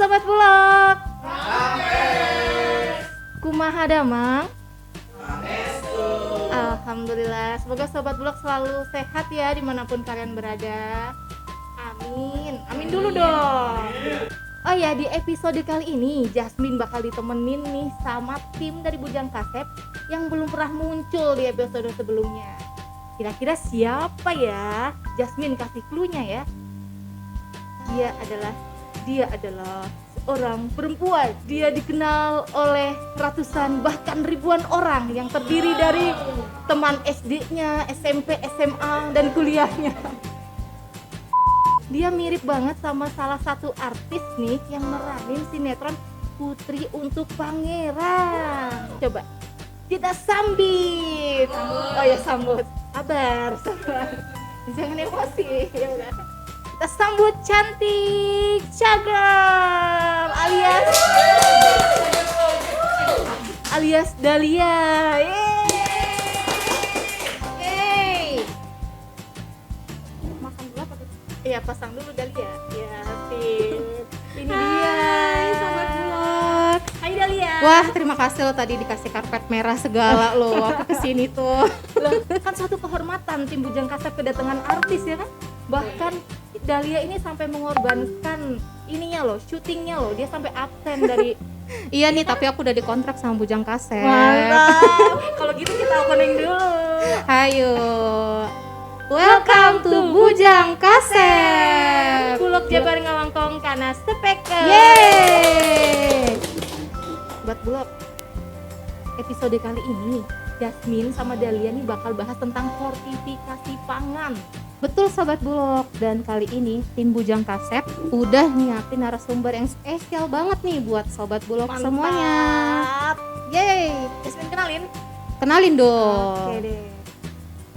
Sobat Bulog. Kumaha damang? Alhamdulillah. Semoga Sobat Bulog selalu sehat ya dimanapun kalian berada. Amin. Amin dulu dong. Oh ya, di episode kali ini Jasmine bakal ditemenin nih sama tim dari Bujang Kasep yang belum pernah muncul di episode sebelumnya. Kira-kira siapa ya? Jasmine kasih clue-nya ya. Dia adalah seorang perempuan. Dia dikenal oleh ratusan bahkan ribuan orang yang terdiri dari teman SD-nya, SMP, SMA, dan kuliahnya. Dia mirip banget sama salah satu artis nih yang meranin sinetron Putri untuk Pangeran. Coba kita sambit. Oh ya, sambut. Sabar. Jangan emosi. Ya udah. Kita sambut cantik Cagam alias Dahlia. Yeay. Makan dulu apa? Iya, pasang dulu Dahlia. Ya, sip. Ini dia. Hai Sobat Bulog. Hai Dahlia. Wah, terima kasih lo tadi dikasih karpet merah segala lo. Aku kesini tuh. Loh, kan suatu kehormatan tim Bujang Kasep kedatangan artis ya kan? Bahkan Dahlia ini sampai mengorbankan ininya loh, syutingnya loh. Dia sampai absen dari Iya nih, tapi aku udah dikontrak sama Bujang Kasep. Mantap. Kalau gitu kita opening dulu. Ayo. Welcome to Bujang Kasep. Bulog Jabar Ngawangkong kana speaker. Yeay. Buat Bulog, episode kali ini Jasmine sama Dahlia nih bakal bahas tentang fortifikasi pangan. Betul Sobat Bulog, dan kali ini tim Bujang Kasep udah nyiapin narasumber yang spesial banget nih buat Sobat Bulog Mantap. semuanya. Yeay. Jasmine kenalin. Kenalin dong. Oke deh.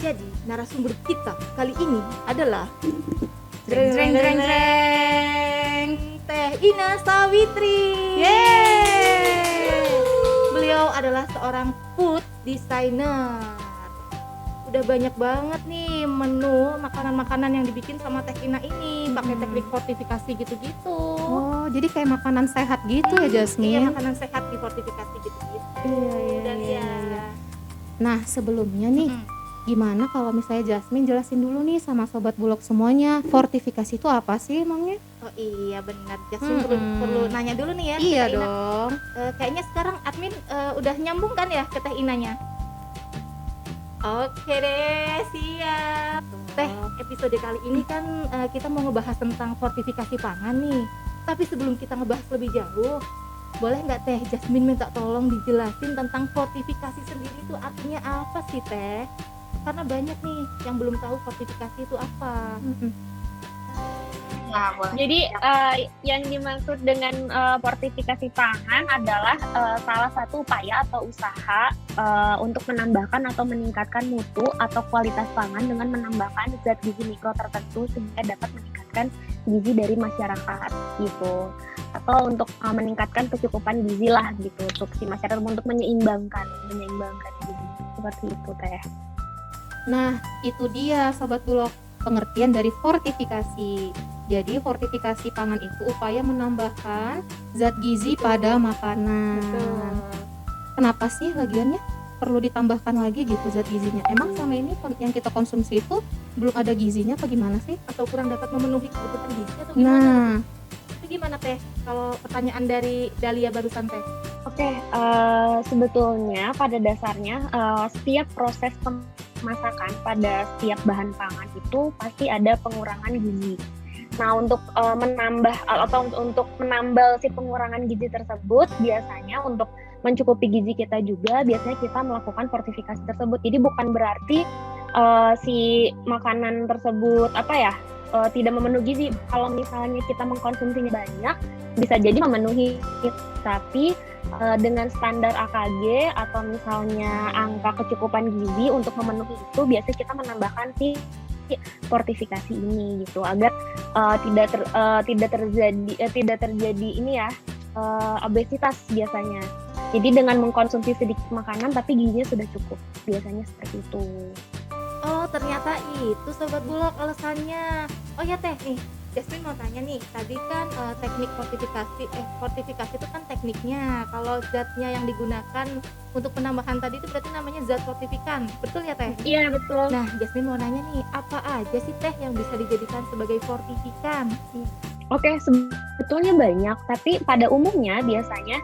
Jadi narasumber kita kali ini adalah Teh Ina Sawitri. Yeay. Beliau adalah seorang food designer. Udah banyak banget nih menu makanan-makanan yang dibikin sama Teh Ina ini, pakai teknik fortifikasi gitu-gitu. Oh, jadi kayak makanan sehat gitu ya Iya, Jasmine? makanan sehat di fortifikasi gitu-gitu. Iya, Dan iya, ya. iya. Nah, sebelumnya nih, gimana kalau misalnya Jasmine jelasin dulu nih sama Sobat Bulog semuanya, fortifikasi itu apa sih emangnya? Oh iya benar, Jasmine perlu nanya dulu nih ya. Iya ke Teh Ina. dong. Kayaknya sekarang admin udah nyambung kan ya ke Teh Inanya? Oke deh, siap. Teh, episode kali ini kan kita mau ngebahas tentang fortifikasi pangan nih. Tapi sebelum kita ngebahas lebih jauh, boleh nggak Teh Jasmine minta tolong dijelasin tentang fortifikasi sendiri itu artinya apa sih Teh? Karena banyak nih yang belum tahu fortifikasi itu apa. Nah, jadi yang dimaksud dengan fortifikasi pangan adalah salah satu upaya atau usaha untuk menambahkan atau meningkatkan mutu atau kualitas pangan dengan menambahkan zat gizi mikro tertentu sehingga dapat meningkatkan gizi dari masyarakat gitu, atau untuk meningkatkan kecukupan gizi lah gitu untuk si masyarakat, untuk menyeimbangkan gizi seperti itu Teh. Nah, itu dia Sobat Bulog, pengertian dari fortifikasi. Jadi fortifikasi pangan itu upaya menambahkan zat gizi pada makanan. Betul. Kenapa sih lagiannya perlu ditambahkan lagi gitu zat gizinya? Emang selama ini yang kita konsumsi itu belum ada gizinya apa gimana sih? Atau kurang dapat memenuhi kebutuhan gizi atau gimana? Nah, Itu gimana Teh? Kalau pertanyaan dari Dahlia barusan Teh. Oke, sebetulnya pada dasarnya setiap proses pemasakan pada setiap bahan pangan itu pasti ada pengurangan gizi. Nah, untuk menambah atau untuk menambal si pengurangan gizi tersebut, biasanya untuk mencukupi gizi kita juga, biasanya kita melakukan fortifikasi tersebut. Jadi bukan berarti si makanan tersebut tidak memenuhi gizi. Kalau misalnya kita mengkonsumsinya banyak, bisa jadi memenuhi, tapi dengan standar AKG atau misalnya angka kecukupan gizi untuk memenuhi itu, biasanya kita menambahkan si fortifikasi ini gitu agar tidak terjadi obesitas biasanya. Jadi dengan mengkonsumsi sedikit makanan tapi gizinya sudah cukup, biasanya seperti itu. Oh ternyata itu Sobat Bulog alasannya. Oh ya Teh nih, Jasmine mau tanya nih, tadi kan teknik fortifikasi itu kan tekniknya. Kalau zatnya yang digunakan untuk penambahan tadi itu berarti namanya zat fortifikan, betul ya Teh? Iya, betul. Nah, Jasmine mau nanya nih, apa aja sih Teh yang bisa dijadikan sebagai fortifikan? Oke, sebetulnya banyak, tapi pada umumnya biasanya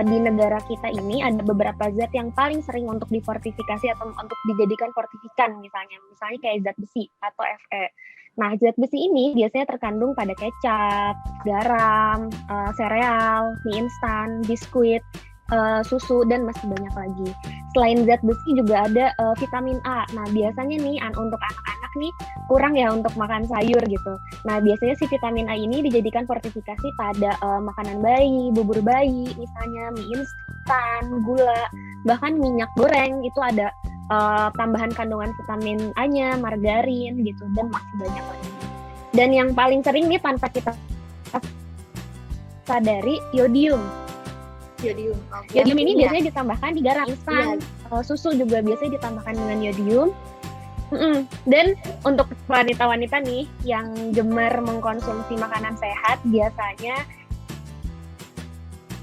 di negara kita ini ada beberapa zat yang paling sering untuk difortifikasi atau untuk dijadikan fortifikan misalnya kayak zat besi atau Fe. Nah, zat besi ini biasanya terkandung pada kecap, garam, sereal, mie instan, biskuit, susu, dan masih banyak lagi. Selain zat besi juga ada vitamin A. Nah, biasanya nih untuk anak-anak nih kurang ya untuk makan sayur gitu. Nah, biasanya si vitamin A ini dijadikan fortifikasi pada makanan bayi, bubur bayi, misalnya mie instan, gula, bahkan minyak goreng itu ada tambahan kandungan vitamin A-nya, margarin gitu, dan masih banyak lagi. Dan yang paling sering nih tanpa kita sadari, yodium. Yodium ini biasanya ditambahkan di garam instan, susu juga biasanya ditambahkan dengan yodium. Dan untuk wanita-wanita nih yang gemar mengkonsumsi makanan sehat, biasanya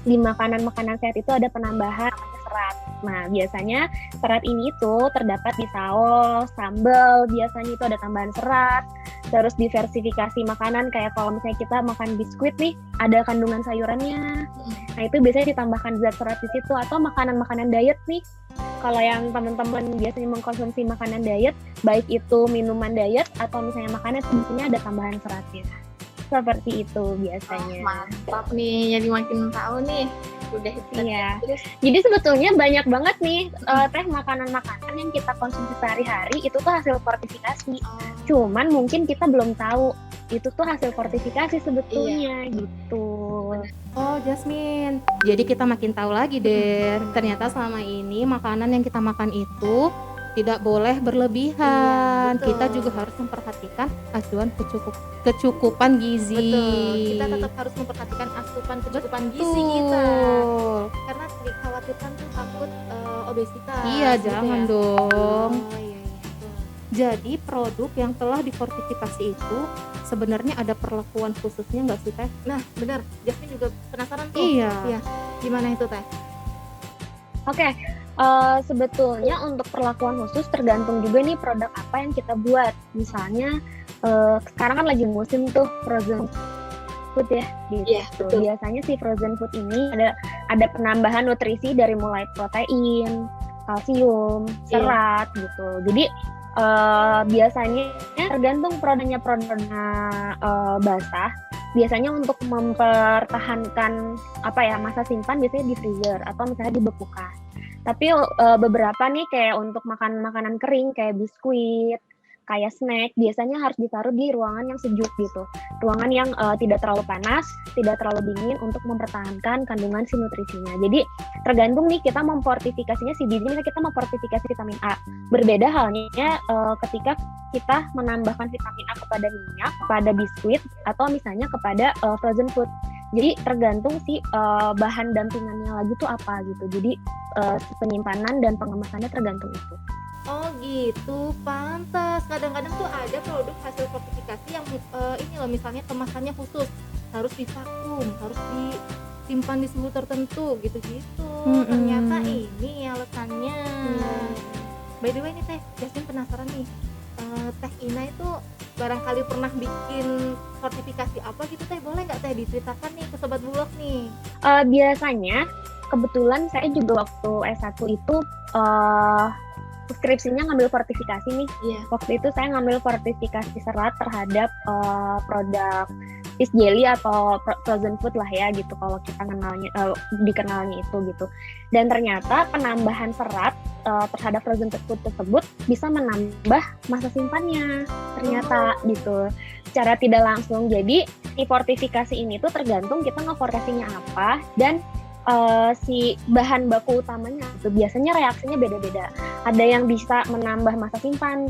di makanan-makanan sehat itu ada penambahan serat. Nah, biasanya serat ini itu terdapat di saus, sambal, biasanya itu ada tambahan serat. Terus diversifikasi makanan, kayak kalau misalnya kita makan biskuit nih, ada kandungan sayurannya. Nah, itu biasanya ditambahkan zat serat di situ. Atau makanan-makanan diet nih, kalau yang teman-teman biasanya mengkonsumsi makanan diet, baik itu minuman diet atau misalnya makanan, biasanya ada tambahan seratnya. Seperti itu biasanya. Mantap nih, jadi makin tahu nih. Udah iya. Jadi sebetulnya banyak banget nih teh makanan-makanan yang kita konsumsi sehari-hari itu tuh hasil fortifikasi. Cuman mungkin kita belum tahu itu tuh hasil fortifikasi sebetulnya gitu. Oh, Jasmine. Jadi kita makin tahu lagi deh. Ternyata selama ini makanan yang kita makan itu tidak boleh berlebihan. Iya, betul. Kita juga harus memperhatikan asupan kecukupan gizi. Betul, kita tetap harus memperhatikan asupan kecukupan gizi kita. Karena dikhawatirkan tuh takut obesitas. Iya, gitu jangan ya. dong. Oh, iya. Betul. Jadi produk yang telah difortifikasi itu sebenarnya ada perlakuan khususnya nggak sih Teh? Nah, benar. Jasmine juga penasaran tuh. Iya. Gimana itu Teh? Oke, sebetulnya untuk perlakuan khusus tergantung juga nih produk apa yang kita buat. Misalnya sekarang kan lagi musim tuh frozen food ya, gitu. Iya, betul. Biasanya si frozen food ini ada penambahan nutrisi dari mulai protein, kalsium, serat gitu. Jadi biasanya tergantung produknya basah. Biasanya untuk mempertahankan masa simpan biasanya di freezer atau misalnya dibekukan. Tapi beberapa nih kayak untuk makanan kering kayak biskuit, kayak snack, biasanya harus ditaruh di ruangan yang sejuk gitu. Ruangan yang tidak terlalu panas, tidak terlalu dingin untuk mempertahankan kandungan si nutrisinya. Jadi tergantung nih kita memfortifikasinya si gizi, misalnya kita memfortifikasi vitamin A. Berbeda halnya ketika kita menambahkan vitamin A kepada minyak, kepada biskuit, atau misalnya kepada frozen food. Jadi tergantung si bahan dampingannya lagi tuh apa gitu. Jadi penyimpanan dan pengemasannya tergantung itu. Oh gitu, pantas. Kadang-kadang tuh ada produk hasil fortifikasi yang ini loh, misalnya kemasannya khusus, harus divakum, harus disimpan di suhu tertentu gitu-gitu. Ternyata ini alasannya. By the way nih Teh, Jasmine penasaran nih, Teh Ina itu barangkali pernah bikin fortifikasi apa gitu Teh? Boleh nggak Teh diceritakan nih ke Sobat Bulog nih? Biasanya, kebetulan saya juga waktu S1 itu skripsinya ngambil fortifikasi nih. Iya. Waktu itu saya ngambil fortifikasi serat terhadap produk fish jelly atau frozen food lah ya gitu kalau kita dikenalnya itu gitu. Dan ternyata penambahan serat terhadap frozen food tersebut bisa menambah masa simpannya ternyata gitu. Secara tidak langsung. Jadi si fortifikasi ini tuh tergantung kita ngefortifikasinya apa dan si bahan baku utamanya itu biasanya reaksinya beda-beda. Ada yang bisa menambah masa simpan,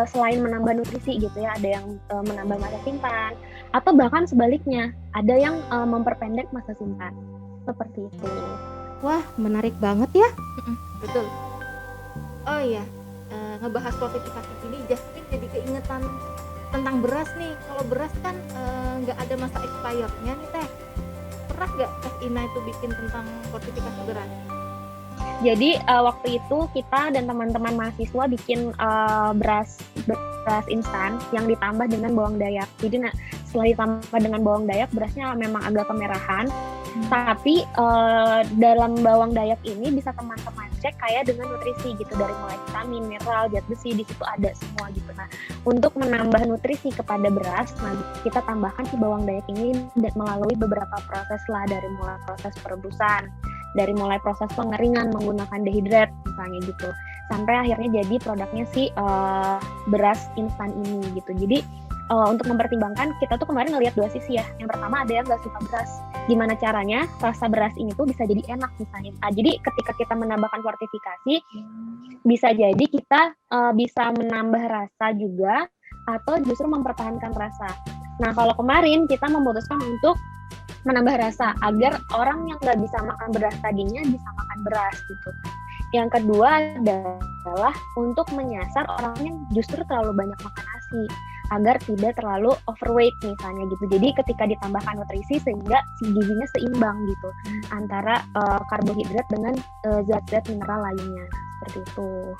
selain menambah nutrisi gitu ya, ada yang menambah masa simpan, atau bahkan sebaliknya, ada yang memperpendek masa simpan. Seperti itu. Wah, menarik banget ya. Betul. Oh iya, ngebahas fortifikasi ini Jasmine jadi keingetan tentang beras nih. Kalau beras kan nggak ada masa expirednya nih Teh. Pernah nggak Teh Ina itu bikin tentang fortifikasi beras? Jadi waktu itu kita dan teman-teman mahasiswa bikin beras instan yang ditambah dengan bawang dayak. Jadi setelah ditambah dengan bawang dayak, berasnya memang agak kemerahan. Tapi dalam bawang dayak ini bisa teman-teman cek kayak dengan nutrisi gitu, dari mulai vitamin, mineral, zat besi, di situ ada semua gitu. Nah, untuk menambah nutrisi kepada beras, nah kita tambahkan si bawang dayak ini melalui beberapa proses lah, dari mulai proses perebusan, dari mulai proses pengeringan menggunakan dehidrat misalnya gitu, sampai akhirnya jadi produknya si beras instan ini gitu. Jadi untuk mempertimbangkan, kita tuh kemarin ngelihat dua sisi ya. Yang pertama, ada yang nggak suka beras. Gimana caranya rasa beras ini tuh bisa jadi enak misalnya. Jadi ketika kita menambahkan fortifikasi, bisa jadi kita bisa menambah rasa juga, atau justru mempertahankan rasa. Nah, kalau kemarin kita memutuskan untuk menambah rasa agar orang yang nggak bisa makan beras tadinya bisa makan beras gitu. Yang kedua adalah untuk menyasar orang yang justru terlalu banyak makan nasi, agar tidak terlalu overweight misalnya gitu. Jadi ketika ditambahkan nutrisi sehingga si gizinya seimbang gitu antara karbohidrat dengan zat-zat mineral lainnya, seperti itu.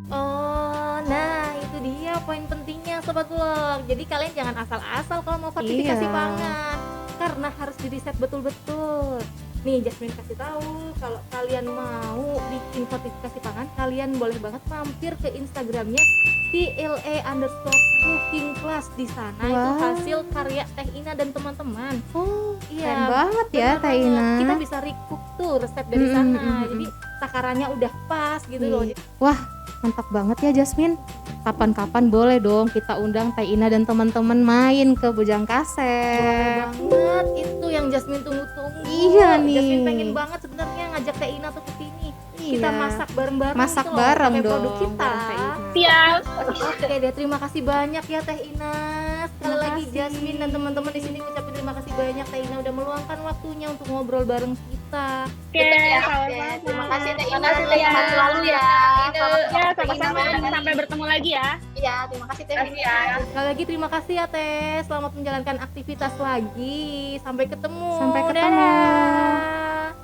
Oh, nah itu dia poin pentingnya Sobat Bulog. Jadi kalian jangan asal-asal kalau mau fortifikasi pangan, karena harus diriset betul-betul. Nih Jasmine kasih tahu, kalau kalian mau bikin fortifikasi pangan, kalian boleh banget mampir ke Instagramnya CLA_cooking class. Di sana itu hasil karya Teh Ina dan teman-teman. Oh, iya, keren banget ya Teh Ina. Kita bisa recook tuh resep dari sana. Jadi takarannya udah pas gitu loh. Wah, mantap banget ya Jasmine. Kapan-kapan boleh dong kita undang Teh Ina dan teman-teman main ke Bujang Kaset. Boleh banget, itu yang Jasmine tunggu-tunggu. Iya nih. Jasmine pengen banget sebenarnya ngajak Teh Ina tuh ke sini. Iya. Kita masak bareng-bareng. Masak gitu loh, bareng pakai dong. produk kita. bareng Teh Ina. Siap. Oke deh, terima kasih banyak ya Teh Ina. Sekali Terima lagi kasih. Jasmine dan teman-teman di sini ngucapin terima kasih banyak. Teh Ina udah meluangkan waktunya untuk ngobrol bareng kita. Oke, sama-sama. Terima kasih Teh Ina, Terima kasih, sehat Teh Ina. selalu ya. Ya, sama-sama. Sampai bertemu lagi ya. Iya, terima kasih Teh Terima kasih Ina. ya. Sekali lagi terima kasih ya Teh. Selamat menjalankan aktivitas lagi. Sampai ketemu. Sampai ketemu. Dadah.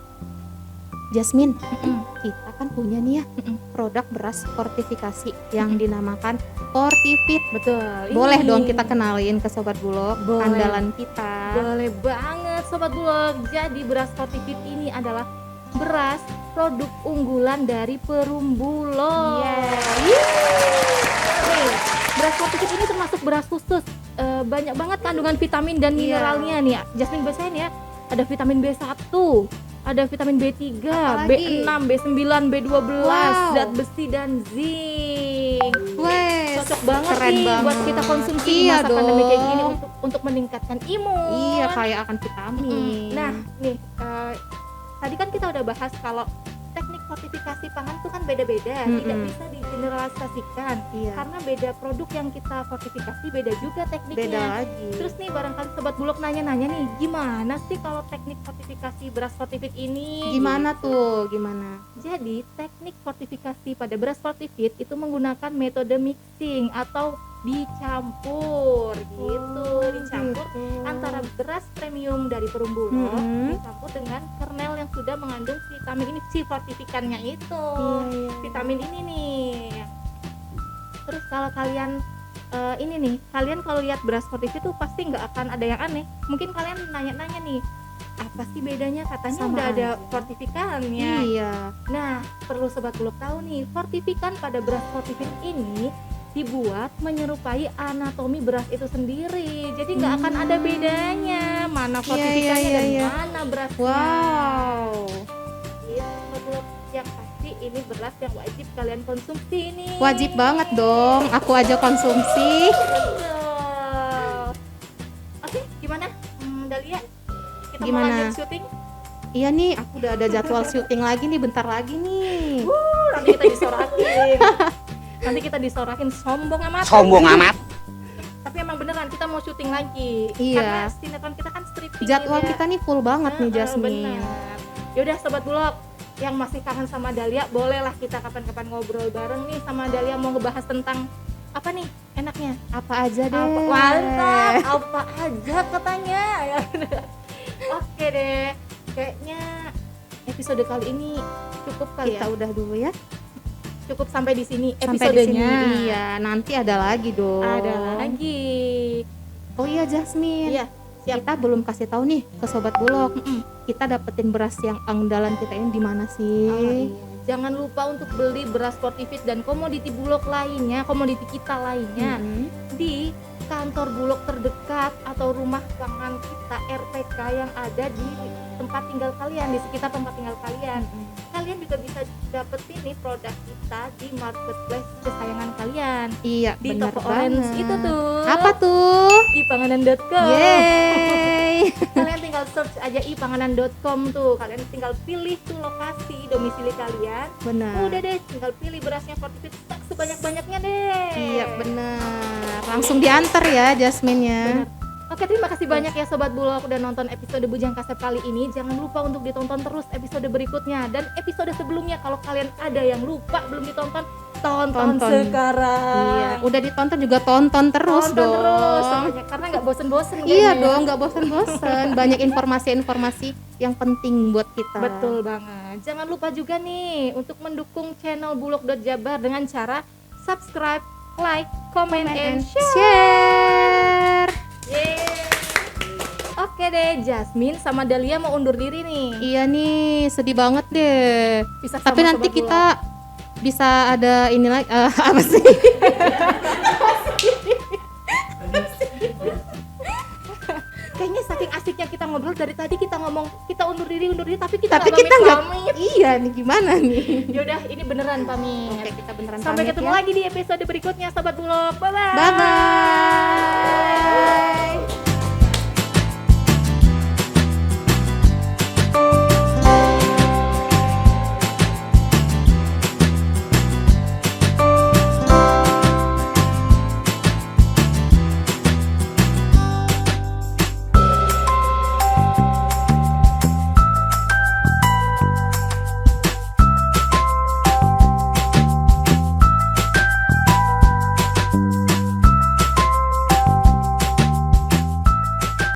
Jasmine, kita kan punya nih ya produk beras fortifikasi yang dinamakan Fortifit. Betul. Boleh Ini. dong kita kenalin ke Sobat Bulog Boleh. andalan kita. Boleh banget Sobat Bulog. Jadi beras Fortifit ini adalah beras produk unggulan dari Perum Bulog. Nih, beras Fortifit ini termasuk beras khusus. Banyak banget kandungan vitamin dan mineralnya nih. Jasmine bacain ya. Ada vitamin B1, ada vitamin B3, Apalagi? B6, B9, B12, Wow. zat besi dan zinc. Wes, Cocok banget keren nih banget. buat kita konsumsi Iya masa pandemi kayak gini dong. untuk meningkatkan imun. Iya, kayak akan vitamin. Nah, nih tadi kan kita udah bahas kalau teknik fortifikasi pangan itu kan beda-beda, tidak bisa digeneralisasikan. Iya. Karena beda produk yang kita fortifikasi, beda juga tekniknya. Beda lagi. Terus nih barangkali Sobat Bulog nanya-nanya nih, gimana sih kalau teknik fortifikasi beras Fortifit ini? Gimana tuh? Gimana? Jadi teknik fortifikasi pada beras Fortifit itu menggunakan metode mixing atau dicampur gitu, dicampur antara beras premium dari Perum Bulog dicampur dengan kernel yang sudah mengandung vitamin ini, si fortifikannya itu, vitamin ini nih. Terus kalau kalian ini nih, kalian kalau lihat beras Fortifit tuh pasti nggak akan ada yang aneh. Mungkin kalian nanya-nanya nih, apa sih bedanya? Katanya Sama udah ada aja. fortifikannya. Iya. Nah, perlu Sobat Bulog tahu nih, fortifikan pada beras Fortifit ini dibuat menyerupai anatomi beras itu sendiri. Jadi nggak akan ada bedanya mana fortifikannya dan mana berasnya. Wow. Gitu, Sobat Bulog. Yang pasti ini beras yang wajib kalian konsumsi nih. Wajib banget dong. Aku aja konsumsi. Betul. Oke, gimana? Dahlia, kita mau Gimana? lanjut syuting? Iya nih, aku udah ada jadwal syuting lagi nih, bentar lagi nih. Nanti kita disorakin. Nanti kita disorakin, sombong amat. Tapi emang beneran kita mau syuting lagi. Iya. Karena sinetron kita kan stripping. Jadwal gitu ya. kita nih full banget nih, Jasmine. Bener. Yaudah Sobat Bulog, yang masih kangen sama Dahlia, bolehlah kita kapan-kapan ngobrol bareng nih sama Dahlia, mau ngebahas tentang Apa nih enaknya? Apa aja deh. Mantap, apa aja katanya. Ya. Oke deh, kayaknya episode kali ini cukup kali Kita ya. udah dulu ya. Cukup sampai di sini Sampai di sini. episodenya. Iya, nanti ada lagi dong. Ada lagi. Oh iya Jasmine. Iya, siap. Kita belum kasih tahu nih ke Sobat Bulog. Kita dapetin beras yang andalan kita ini di mana sih? Oh, iya. Jangan lupa untuk beli beras Sportifit dan komoditi Bulog lainnya, komoditi kita lainnya Mm-mm. di kantor Bulog terdekat atau rumah pangan kita RPK yang ada di tempat tinggal kalian, di sekitar tempat tinggal kalian. Kalian juga bisa dapetin nih produk kita di marketplace kesayangan kalian, Iya, di benar toko banget. orange itu tuh. Apa tuh? ipanganan.com. Yeay. Kalian tinggal search aja ipanganan.com tuh. Kalian tinggal pilih tuh lokasi domisili kalian. Benar. Udah deh, tinggal pilih berasnya Fortifit sebanyak-banyaknya deh. Iya, benar. Langsung diantar ya Jasmine-nya. Benar. Oke, terima kasih banyak ya Sobat Bulog udah nonton episode Bujang Kasep kali ini. Jangan lupa untuk ditonton terus episode berikutnya dan episode sebelumnya. Kalau kalian ada yang lupa belum ditonton, tonton sekarang. Iya, udah ditonton juga tonton terus Tonton dong. terus soalnya, karena nggak bosen-bosen Iya kayaknya ya. dong, nggak bosan-bosan. Banyak informasi-informasi yang penting buat kita. Betul banget. Jangan lupa juga nih untuk mendukung channel Bulog.Jabar dengan cara subscribe, like, comment, and share. Share. Yeay. Oke deh, Jasmine sama Dahlia mau undur diri nih. Iya nih, sedih banget deh. Bisa Tapi sama nanti Sobat kita bisa ada ini lagi apa sih? Kayaknya saking asiknya kita ngobrol dari tadi kita ngomong kita undur diri tapi kita Tapi nggak kita nggak. pamit. Iya nih gimana nih? Yaudah, ini beneran pamit. Oke, kita beneran Sampai pamit ketemu ya. lagi di episode berikutnya Sobat Bulog. Bye bye. Bye bye.